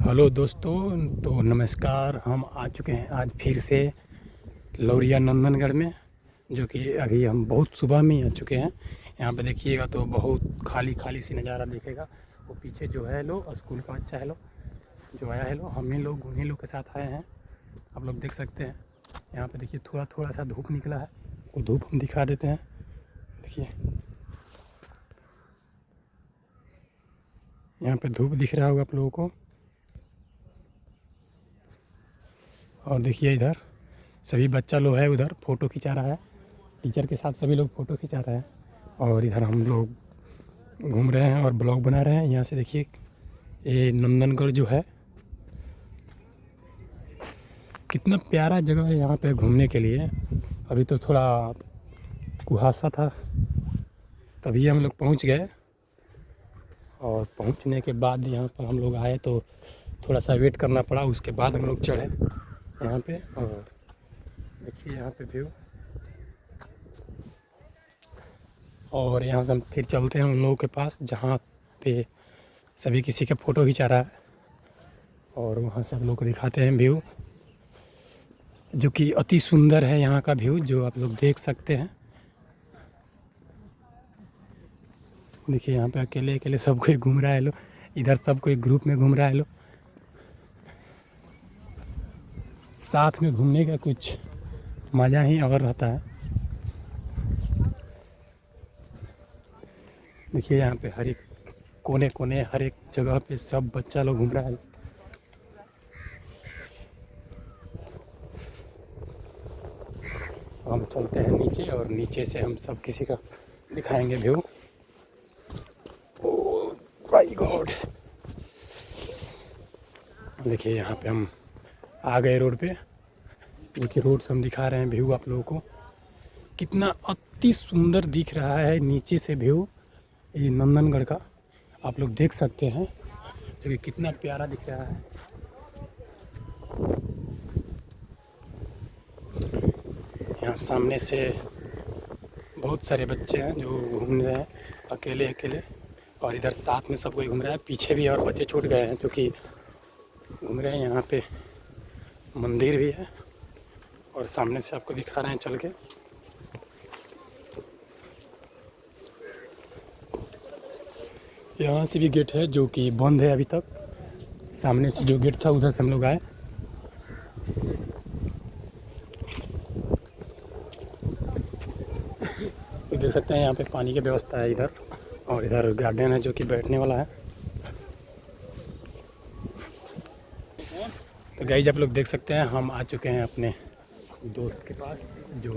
Hello दोस्तों, तो नमस्कार। हम आ चुके हैं आज फिर से लौरिया नंदनगढ़ में, जो कि अभी हम बहुत सुबह में ही आ चुके हैं। यहाँ पे देखिएगा तो बहुत खाली खाली सी नज़ारा दिखेगा। वो पीछे जो है लो स्कूल का बच्चा है लो जो आया है लो, हम ही लोग उन्हीं लोग के साथ आए हैं। आप लोग देख सकते हैं यहाँ पे देखिए थोड़ा थोड़ा सा धूप निकला है, वो धूप हम दिखा देते हैं। देखिए यहाँ पे धूप दिख रहा होगा आप लोगों को। और देखिए इधर सभी बच्चा लोग है, उधर फ़ोटो खिंचा रहा है, टीचर के साथ सभी लोग फ़ोटो खिंचा रहे हैं। और इधर हम लोग घूम रहे हैं और ब्लॉग बना रहे हैं। यहाँ से देखिए ये नंदनगढ़ जो है कितना प्यारा जगह है यहाँ पे घूमने के लिए। अभी तो थोड़ा कुहासा था, तभी हम लोग पहुँच गए। और पहुँचने के बाद यहाँ पर हम लोग आए तो थोड़ा सा वेट करना पड़ा, उसके बाद हम लोग चढ़े यहाँ पे। और देखिए यहाँ पे व्यू। और यहाँ से हम फिर चलते हैं उन लोगों के पास जहाँ पे सभी किसी का फ़ोटो खिंचा रहा है, और वहाँ से आप लोगों को दिखाते हैं व्यू, जो कि अति सुंदर है यहाँ का व्यू, जो आप लोग देख सकते हैं। देखिए यहाँ पे अकेले अकेले सब कोई घूम रहा है लो, इधर सब कोई ग्रुप में घूम रहा है लो। साथ में घूमने का कुछ मज़ा ही और रहता है। देखिए यहाँ पे हर एक कोने कोने हर एक जगह पे सब बच्चा लोग घूम रहा है। हम चलते हैं नीचे, और नीचे से हम सब किसी का दिखाएंगे व्यू। ओह माय गॉड, देखिए यहाँ पे हम आ गए रोड पे, जो कि रोड से हम दिखा रहे हैं व्यू आप लोगों को। कितना अति सुंदर दिख रहा है नीचे से व्यू ये नंदनगढ़ का, आप लोग देख सकते हैं, जो कि कितना प्यारा दिख रहा है। यहाँ सामने से बहुत सारे बच्चे हैं जो घूम रहे हैं अकेले अकेले, और इधर साथ में सब कोई घूम रहा है। पीछे भी और बच्चे छूट गए हैं जो कि घूम रहे हैं। यहाँ पे मंदिर भी है, और सामने से आपको दिखा रहे हैं चल के। यहाँ से भी गेट है जो कि बंद है अभी तक। सामने से जो गेट था उधर से हम लोग आए। तो देख सकते हैं यहाँ पे पानी की व्यवस्था है इधर, और इधर गार्डन है जो कि बैठने वाला है। तो गाइस आप लोग देख सकते हैं हम आ चुके हैं अपने दोस्त के पास, जो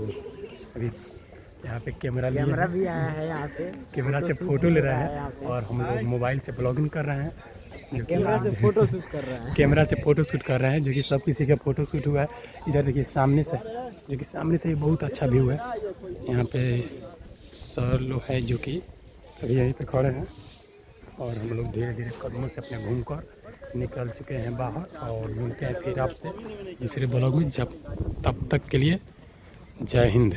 अभी यहाँ पे कैमरा भी आया है यहाँ पे, कैमरा से फ़ोटो ले रहा है, और हम लोग मोबाइल से ब्लॉगिंग कर रहे हैं, जो कि कैमरा से फोटो शूट कर रहा है। कैमरा से फ़ोटो शूट कर रहे हैं, जो कि सब किसी का फ़ोटो शूट हुआ है। इधर देखिए सामने से, जो कि सामने से बहुत अच्छा व्यू है। यहाँ पे सर लोग है जो कि अभी यहीं पे खड़े हैं, और हम लोग धीरे धीरे कदमों से अपने घूम कर निकल चुके हैं बाहर। और मिलते हैं फिर आपसे दूसरे ब्लॉग में, जब तब तक के लिए जय हिंद।